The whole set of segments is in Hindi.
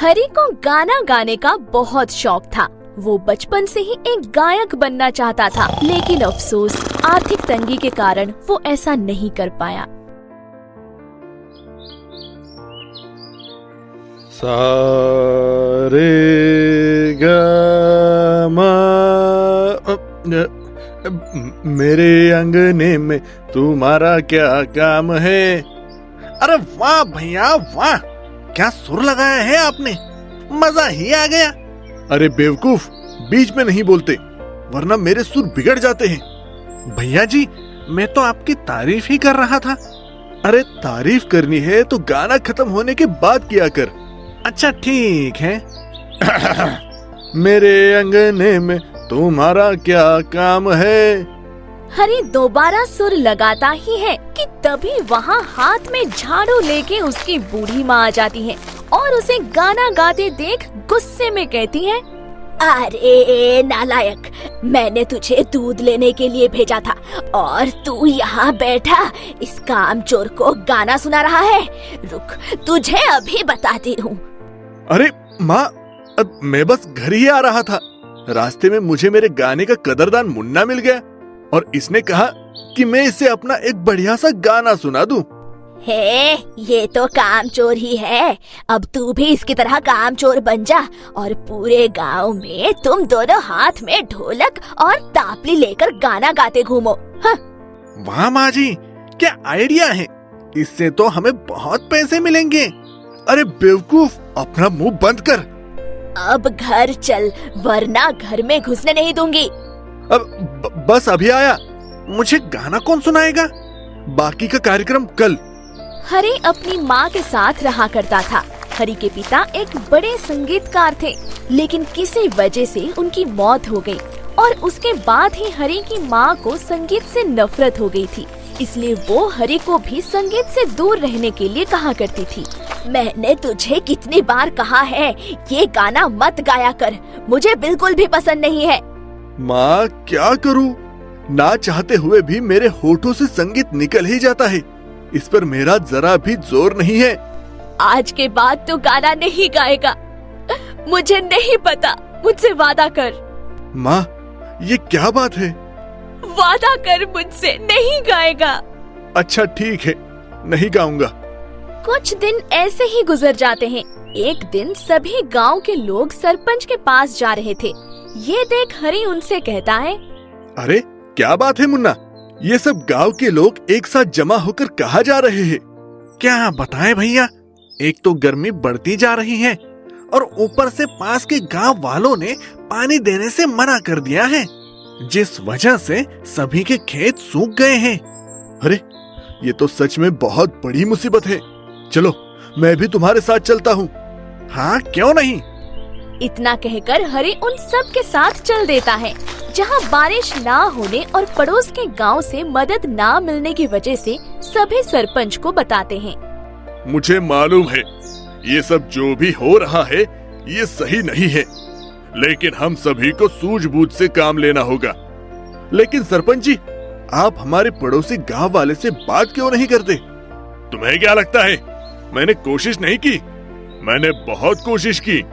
हरी को गाना गाने का बहुत शौक था। वो बचपन से ही एक गायक बनना चाहता था, लेकिन अफसोस आर्थिक तंगी के कारण वो ऐसा नहीं कर पाया। सारे गा मेरे अंगने में तुम्हारा क्या काम है। अरे वाह भैया वाह, क्या सुर लगाया है आपने, मजा ही आ गया। अरे बेवकूफ, बीच में नहीं बोलते वरना मेरे सुर बिगड़ जाते हैं। भैया जी, मैं तो आपकी तारीफ ही कर रहा था। अरे तारीफ करनी है तो गाना खत्म होने के बाद किया कर। अच्छा ठीक है। मेरे अंगने में तुम्हारा क्या काम है। हरी दोबारा सुर लगाता ही है कि तभी वहाँ हाथ में झाड़ू लेके उसकी बूढ़ी माँ आ जाती है और उसे गाना गाते देख गुस्से में कहती है, अरे नालायक, मैंने तुझे दूध लेने के लिए भेजा था और तू यहाँ बैठा इस कामचोर को गाना सुना रहा है। रुक, तुझे अभी बताती हूँ। अरे माँ, अब मैं बस घर ही आ रहा था। रास्ते में मुझे मेरे गाने का कदरदान मुन्ना मिल गया और इसने कहा कि मैं इसे अपना एक बढ़िया सा गाना सुना दूं। हे, ये तो कामचोर ही है। अब तू भी इसकी तरह कामचोर बन जा और पूरे गांव में तुम दोनों हाथ में ढोलक और तापली लेकर गाना गाते घूमो। हाँ। वाह माँ जी, क्या आइडिया है, इससे तो हमें बहुत पैसे मिलेंगे। अरे बेवकूफ, अपना मुंह बंद कर। अब घर चल, वरना घर में घुसने नहीं दूंगी। अब बस अभी आया, मुझे गाना कौन सुनाएगा, बाकी का कार्यक्रम कल। हरी अपनी माँ के साथ रहा करता था। हरी के पिता एक बड़े संगीतकार थे, लेकिन किसी वजह से उनकी मौत हो गई और उसके बाद ही हरी की माँ को संगीत से नफरत हो गई थी। इसलिए वो हरी को भी संगीत से दूर रहने के लिए कहा करती थी, मैंने तुझे कितनी बार कहा है ये गाना मत गाया कर, मुझे बिल्कुल भी पसंद नहीं है। माँ क्या करूँ, ना चाहते हुए भी मेरे होठों से संगीत निकल ही जाता है। इस पर मेरा जरा भी जोर नहीं है। आज के बाद तो गाना नहीं गाएगा, मुझे नहीं पता, मुझसे वादा कर। माँ, ये क्या बात है? वादा कर मुझसे, नहीं गाएगा। अच्छा ठीक है, नहीं गाऊंगा। कुछ दिन ऐसे ही गुजर जाते हैं। एक दिन सभी गांव के लोग सरपंच के पास जा रहे थे। ये देख हरी उनसे कहता है, अरे क्या बात है मुन्ना, ये सब गांव के लोग एक साथ जमा होकर कहाँ जा रहे हैं? क्या बताएं भैया, एक तो गर्मी बढ़ती जा रही है और ऊपर से पास के गांव वालों ने पानी देने से मना कर दिया है, जिस वजह से सभी के खेत सूख गए हैं। अरे ये तो सच में बहुत बड़ी मुसीबत है। चलो मैं भी तुम्हारे साथ चलता हूँ। हाँ क्यों नहीं। इतना कहकर हरी उन सब के साथ चल देता है। जहाँ बारिश ना होने और पड़ोस के गांव से मदद ना मिलने की वजह से सभी सरपंच को बताते हैं, मुझे मालूम है ये सब जो भी हो रहा है ये सही नहीं है, लेकिन हम सभी को सूझबूझ से काम लेना होगा। लेकिन सरपंच जी, आप हमारे पड़ोसी गांव वाले से बात क्यों नहीं करते? तुम्हें क्या लगता है मैंने कोशिश नहीं की? मैंने बहुत कोशिश की,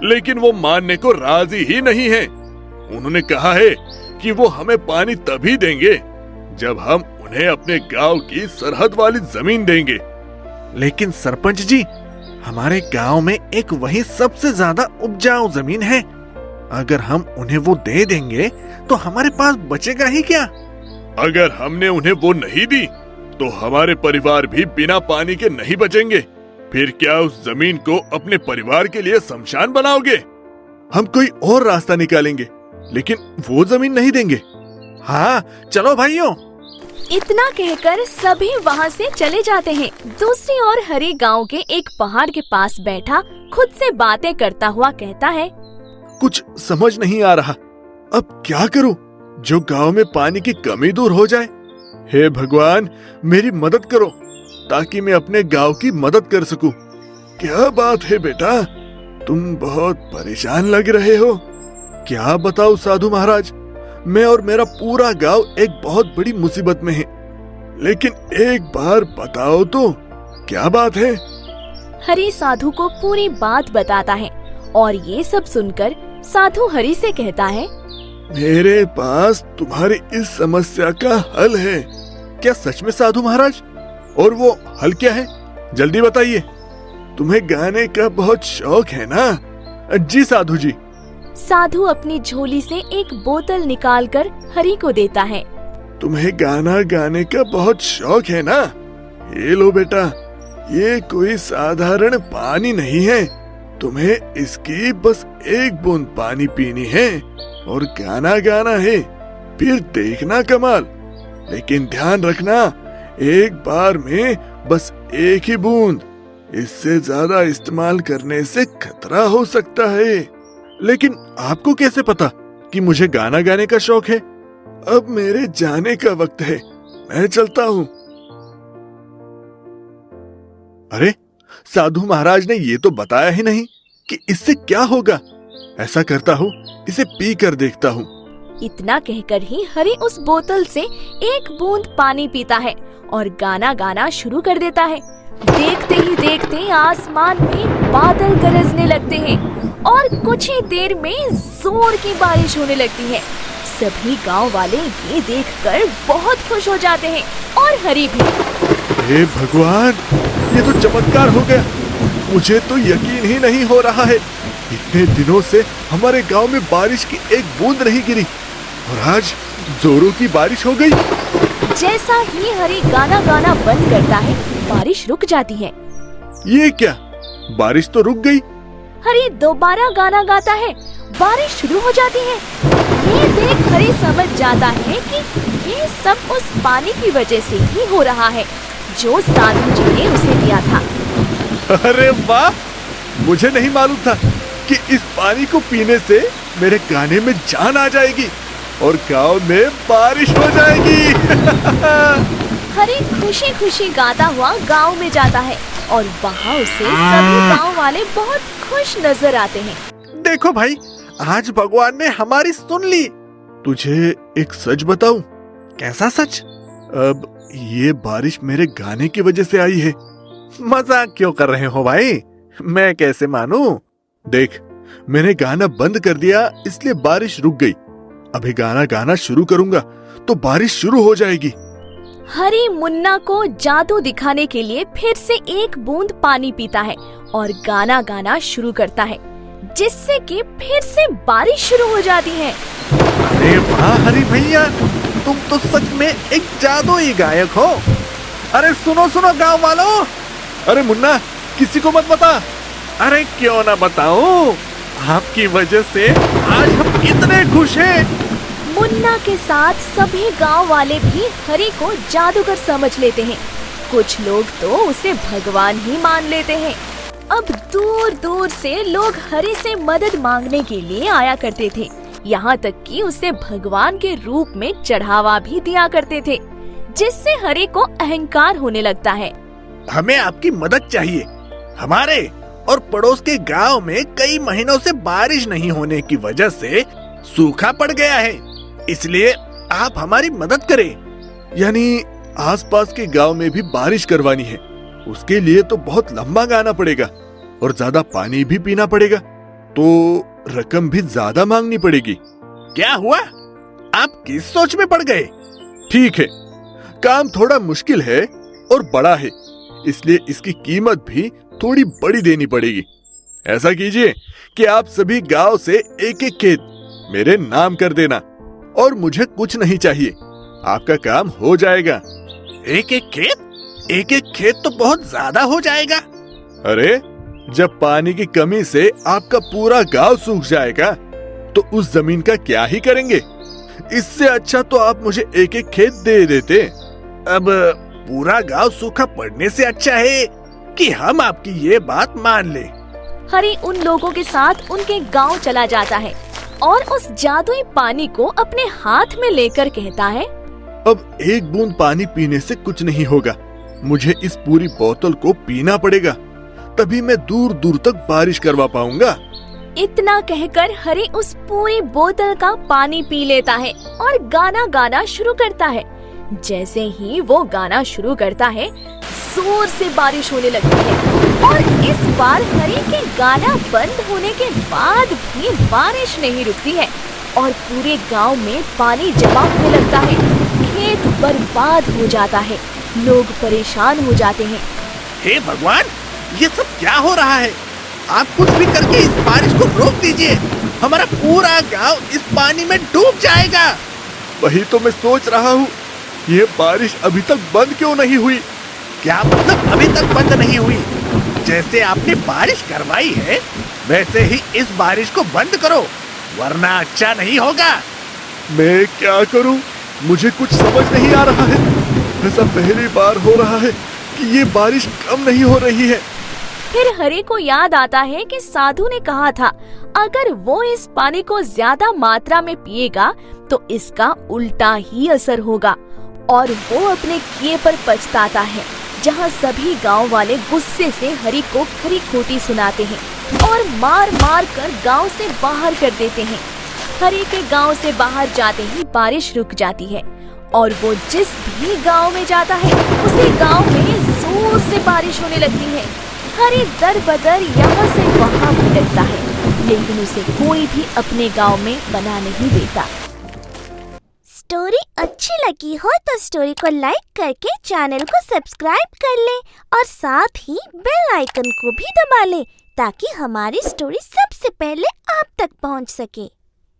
लेकिन वो मानने को राजी ही नहीं है। उन्होंने कहा है कि वो हमें पानी तभी देंगे जब हम उन्हें अपने गांव की सरहद वाली जमीन देंगे। लेकिन सरपंच जी, हमारे गांव में एक वही सबसे ज्यादा उपजाऊ जमीन है। अगर हम उन्हें वो दे देंगे तो हमारे पास बचेगा ही क्या? अगर हमने उन्हें वो नहीं दी तो हमारे परिवार भी बिना पानी के नहीं बचेंगे। फिर क्या उस जमीन को अपने परिवार के लिए शमशान बनाओगे? हम कोई और रास्ता निकालेंगे, लेकिन वो जमीन नहीं देंगे। हाँ चलो भाइयों। इतना कहकर सभी वहाँ से चले जाते हैं। दूसरी ओर हरी गांव के एक पहाड़ के पास बैठा खुद से बातें करता हुआ कहता है, कुछ समझ नहीं आ रहा, अब क्या करूं जो गांव में पानी की कमी दूर हो जाए। हे भगवान, मेरी मदद करो ताकि मैं अपने गांव की मदद कर सकूं। क्या बात है बेटा, तुम बहुत परेशान लग रहे हो। क्या बताऊं साधु महाराज, मैं और मेरा पूरा गांव एक बहुत बड़ी मुसीबत में है। लेकिन एक बार बताओ तो, क्या बात है? हरी साधु को पूरी बात बताता है और ये सब सुनकर साधु हरी से कहता है, मेरे पास तुम्हारी इस समस्या का हल है। क्या सच में साधु महाराज? और वो हल क्या है? जल्दी बताइए। तुम्हें गाने का बहुत शौक है ना? जी साधु जी। साधु अपनी झोली से एक बोतल निकालकर हरी को देता है। तुम्हें गाना गाने का बहुत शौक है ना? ये लो बेटा, ये कोई साधारण पानी नहीं है। तुम्हें इसकी बस एक बूंद पानी पीनी है और गाना गाना है, फिर देखना कमाल। लेकिन ध्यान रखना, एक बार में बस एक ही बूंद। इससे ज्यादा इस्तेमाल करने से खतरा हो सकता है। लेकिन आपको कैसे पता कि मुझे गाना गाने का शौक है? अब मेरे जाने का वक्त है, मैं चलता हूँ। अरे, साधु महाराज ने ये तो बताया ही नहीं कि इससे क्या होगा। ऐसा करता हूँ, इसे पी कर देखता हूँ। इतना कहकर ही हरी उस बोतल से एक बूंद पानी पीता है और गाना गाना शुरू कर देता है। देखते ही देखते आसमान में बादल गरजने लगते हैं और कुछ ही देर में जोर की बारिश होने लगती है। सभी गांव वाले ये देखकर बहुत खुश हो जाते हैं और हरी भी। हे भगवान, ये तो चमत्कार हो गया। मुझे तो यकीन ही नहीं हो रहा है। इतने दिनों से हमारे गांव में बारिश की एक बूंद नहीं गिरी और आज जोरों की बारिश हो गई। जैसा ही हरी गाना गाना बंद करता है, बारिश रुक जाती है। ये क्या? बारिश तो रुक गई। हरी दोबारा गाना गाता है, बारिश शुरू हो जाती है। ये देख हरी समझ जाता है कि ये सब उस पानी की वजह से ही हो रहा है जो साधु जी ने उसे दिया था। अरे वाह, मुझे नहीं मालूम था कि इस पानी को पीने से मेरे गाने में जान आ जाएगी और गांव में बारिश हो जाएगी। हरी खुशी खुशी गाता हुआ गांव में जाता है और वहाँ उसे सभी गांव वाले बहुत खुश नजर आते हैं। देखो भाई, आज भगवान ने हमारी सुन ली। तुझे एक सच बताऊं? कैसा सच? अब ये बारिश मेरे गाने की वजह से आई है। मजाक क्यों कर रहे हो भाई? मैं कैसे मानूं? देख, मैंने गाना बंद कर दिया इसलिए बारिश रुक गई। अभी गाना गाना शुरू करूंगा तो बारिश शुरू हो जाएगी। हरी मुन्ना को जादू दिखाने के लिए फिर से एक बूंद पानी पीता है और गाना गाना शुरू करता है, जिससे कि फिर से बारिश शुरू हो जाती है। अरे वाह हरी भैया, तुम तो सच में एक जादुई गायक हो। अरे सुनो सुनो गांव वालों। अरे मुन्ना, किसी को मत बता। अरे क्यों ना बताऊं, आपकी वजह से आज हम इतने खुश हैं। मुन्ना के साथ सभी गांव वाले भी हरी को जादूगर समझ लेते हैं। कुछ लोग तो उसे भगवान ही मान लेते हैं। अब दूर दूर से लोग हरी से मदद मांगने के लिए आया करते थे। यहाँ तक कि उसे भगवान के रूप में चढ़ावा भी दिया करते थे, जिससे हरी को अहंकार होने लगता है। हमें आपकी मदद चाहिए। हमारे और पड़ोस के गांव में कई महीनों से बारिश नहीं होने की वजह से सूखा पड़ गया है, इसलिए आप हमारी मदद करें। यानी आसपास के गांव में भी बारिश करवानी है। उसके लिए तो बहुत लंबा गाना पड़ेगा और ज्यादा पानी भी पीना पड़ेगा, तो रकम भी ज्यादा मांगनी पड़ेगी। क्या हुआ? आप किस सोच में पड़ गए? ठीक है, काम थोड़ा मुश्किल है और बड़ा है, इसलिए इसकी कीमत भी थोड़ी बड़ी देनी पड़ेगी। ऐसा कीजिए कि आप सभी गांव से एक एक खेत मेरे नाम कर देना और मुझे कुछ नहीं चाहिए। आपका काम हो जाएगा। एक एक खेत? एक एक खेत तो बहुत ज्यादा हो जाएगा। अरे, जब पानी की कमी से आपका पूरा गांव सूख जाएगा तो उस जमीन का क्या ही करेंगे? इससे अच्छा तो आप मुझे एक एक खेत दे देते। अब पूरा गांव सूखा पड़ने से अच्छा है कि हम आपकी ये बात मान ले। हरी उन लोगों के साथ उनके गांव चला जाता है और उस जादुई पानी को अपने हाथ में लेकर कहता है, अब एक बूंद पानी पीने से कुछ नहीं होगा। मुझे इस पूरी बोतल को पीना पड़ेगा, तभी मैं दूर दूर तक बारिश करवा पाऊंगा। इतना कहकर हरी उस पूरी बोतल का पानी पी लेता है और गाना गाना शुरू करता है। जैसे ही वो गाना शुरू करता है, जोर से बारिश होने लगती है और इस बार हरी के गाना बंद होने के बाद भी बारिश नहीं रुकती है और पूरे गांव में पानी जमा होने लगता है। खेत बर्बाद हो जाता है, लोग परेशान हो जाते हैं। हे भगवान, ये सब क्या हो रहा है? आप कुछ भी करके इस बारिश को रोक दीजिए। हमारा पूरा गांव इस पानी में डूब जाएगा। वही तो मैं सोच रहा हूँ, ये बारिश अभी तक बंद क्यों नहीं हुई? क्या मतलब अभी तक बंद नहीं हुई? जैसे आपने बारिश करवाई है वैसे ही इस बारिश को बंद करो, वरना अच्छा नहीं होगा। मैं क्या करूँ? मुझे कुछ समझ नहीं आ रहा है। ऐसा पहली बार हो रहा है कि ये बारिश कम नहीं हो रही है। फिर हरी को याद आता है कि साधु ने कहा था अगर वो इस पानी को ज्यादा मात्रा में पिएगा तो इसका उल्टा ही असर होगा, और वो अपने किए पर पछताता है। जहाँ सभी गांव वाले गुस्से से हरी को खरी खोटी सुनाते हैं और मार मार कर गांव से बाहर कर देते हैं। हरी के गांव से बाहर जाते ही बारिश रुक जाती है और वो जिस भी गांव में जाता है उसी गांव में जोर से बारिश होने लगती है। हरी दर बदर यहाँ से वहाँ भटकता है, लेकिन उसे कोई भी अपने गांव में बना नहीं देता। स्टोरी अच्छी लगी हो तो स्टोरी को लाइक करके चैनल को सब्सक्राइब कर ले और साथ ही बेल आइकन को भी दबा ले ताकि हमारी स्टोरी सबसे पहले आप तक पहुंच सके।